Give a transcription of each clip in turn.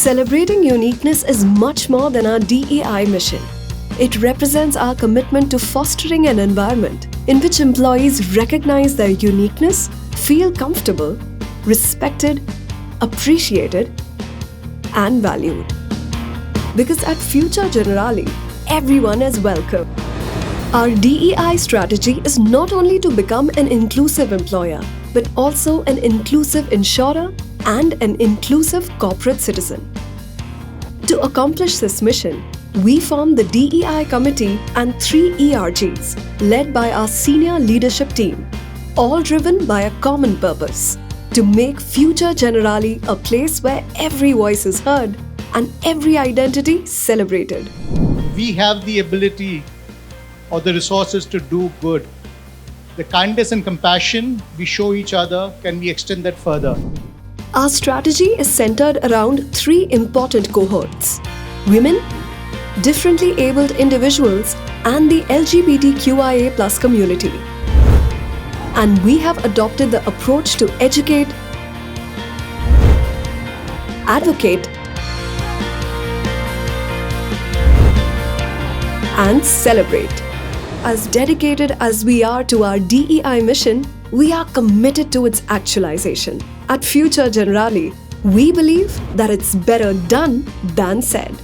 Celebrating uniqueness is much more than our DEI mission. It represents our commitment to fostering an environment in which employees recognize their uniqueness, feel comfortable, respected, appreciated, and valued. Because at Future Generali, everyone is welcome. Our DEI strategy is not only to become an inclusive employer, but also an inclusive insurer and an inclusive corporate citizen. To accomplish this mission, we formed the DEI committee and 3 ERGs, led by our senior leadership team, all driven by a common purpose: to make Future Generali a place where every voice is heard and every identity celebrated. We have the ability or the resources to do good. The kindness and compassion we show each other can be extended further. Our strategy is centered around 3 important cohorts: women, differently abled individuals, and the LGBTQIA+ community. And we have adopted the approach to educate, advocate, and celebrate. As dedicated as we are to our DEI mission, we are committed to its actualization. At Future Generali, we believe that it's better done than said.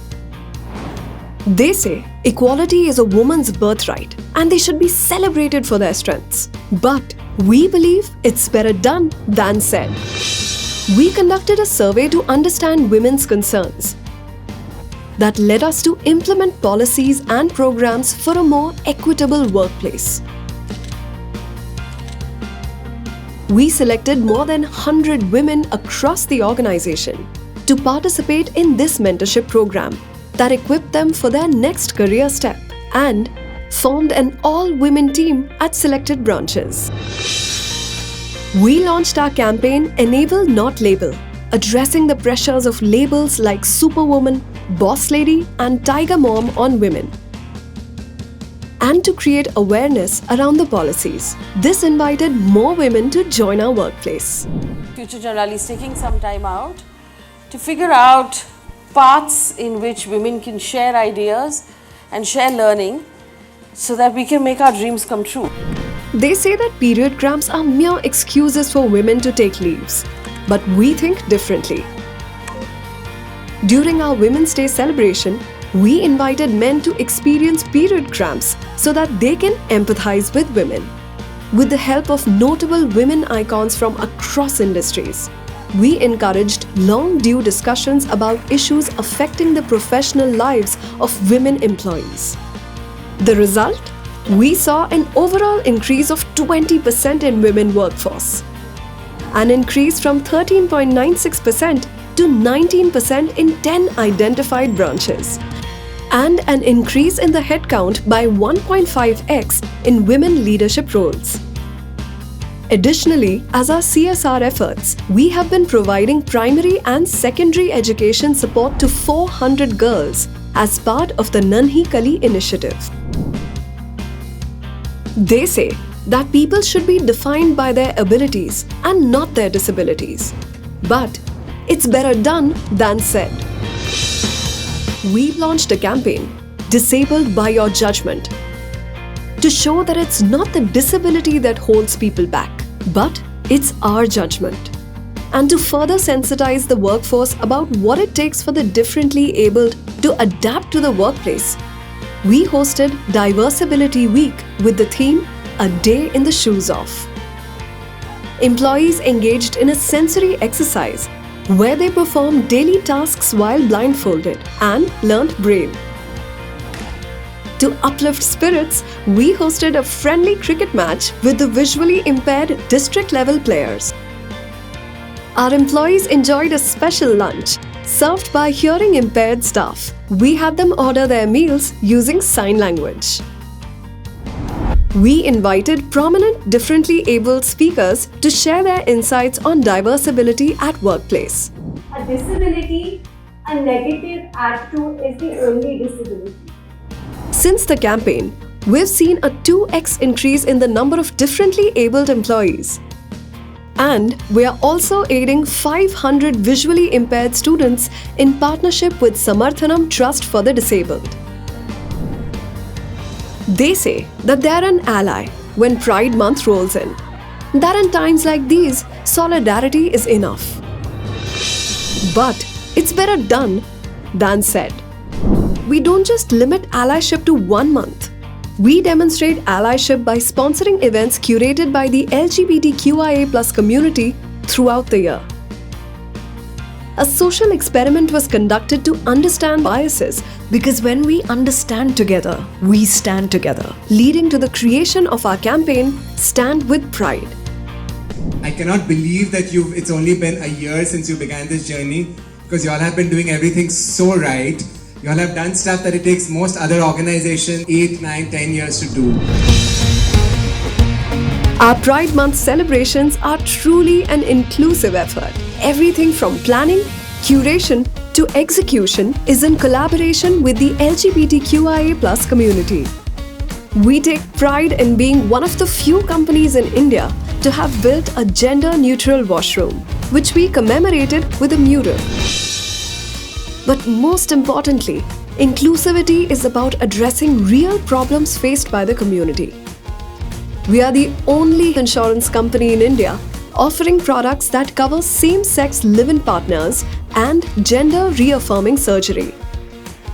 They say equality is a woman's birthright and they should be celebrated for their strengths. But we believe it's better done than said. We conducted a survey to understand women's concerns. That led us to implement policies and programs for a more equitable workplace. We selected more than 100 women across the organization to participate in this mentorship program that equipped them for their next career step and formed an all-women team at selected branches. We launched our campaign Enable Not Label, addressing the pressures of labels like Superwoman, Boss Lady, and Tiger Mom on women, and to create awareness around the policies. This invited more women to join our workplace. Future Generali is taking some time out to figure out paths in which women can share ideas and share learning so that we can make our dreams come true. They say that period cramps are mere excuses for women to take leaves, but we think differently. During our Women's Day celebration, we invited men to experience period cramps so that they can empathize with women. With the help of notable women icons from across industries, we encouraged long due discussions about issues affecting the professional lives of women employees. The result? We saw an overall increase of 20% in women workforce, an increase from 13.96% to 19% in 10 identified branches, and an increase in the headcount by 1.5x in women leadership roles. Additionally, as our CSR efforts, we have been providing primary and secondary education support to 400 girls as part of the Nanhi Kali initiative. They say that people should be defined by their abilities and not their disabilities. But it's better done than said. We've launched a campaign, Disabled by Your Judgment, to show that it's not the disability that holds people back, but it's our judgment. And to further sensitize the workforce about what it takes for the differently abled to adapt to the workplace, we hosted Diversibility Week with the theme A Day in the Shoes of. Employees engaged in a sensory exercise where they performed daily tasks while blindfolded and learnt Braille. To uplift spirits, we hosted a friendly cricket match with the visually impaired district-level players. Our employees enjoyed a special lunch served by hearing impaired staff. We had them order their meals using sign language. We invited prominent differently abled speakers to share their insights on diversibility at workplace. A disability, a negative attitude is the only disability. Since the campaign, we've seen a 2x increase in the number of differently abled employees. And we are also aiding 500 visually impaired students in partnership with Samarthanam Trust for the Disabled. They say that they are an ally when Pride Month rolls in. That in times like these, solidarity is enough. But it's better done than said. We don't just limit allyship to 1 month. We demonstrate allyship by sponsoring events curated by the LGBTQIA+ community throughout the year. A social experiment was conducted to understand biases, because when we understand together, we stand together, leading to the creation of our campaign, Stand with Pride. I cannot believe that it's only been a year since you began this journey, because you all have been doing everything so right. You all have done stuff that it takes most other organizations 8, 9, 10 years to do. Our Pride Month celebrations are truly an inclusive effort. Everything from planning, curation to execution is in collaboration with the LGBTQIA+ community. We take pride in being one of the few companies in India to have built a gender-neutral washroom, which we commemorated with a mural. But most importantly, inclusivity is about addressing real problems faced by the community. We are the only insurance company in India offering products that cover same-sex live-in partners and gender-reaffirming surgery.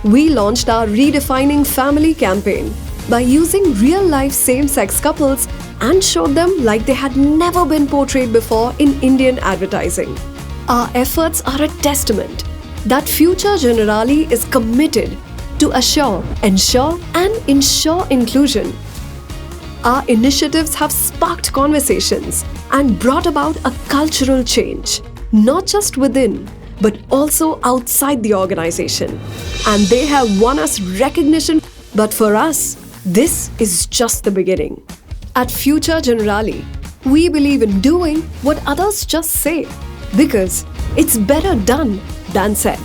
We launched our Redefining Family campaign by using real-life same-sex couples and showed them like they had never been portrayed before in Indian advertising. Our efforts are a testament that future Generali is committed to ensure and ensure inclusion. Our initiatives have sparked conversations and brought about a cultural change, not just within, but also outside the organization. And they have won us recognition. But for us, this is just the beginning. At Future Generali, we believe in doing what others just say, because it's better done than said.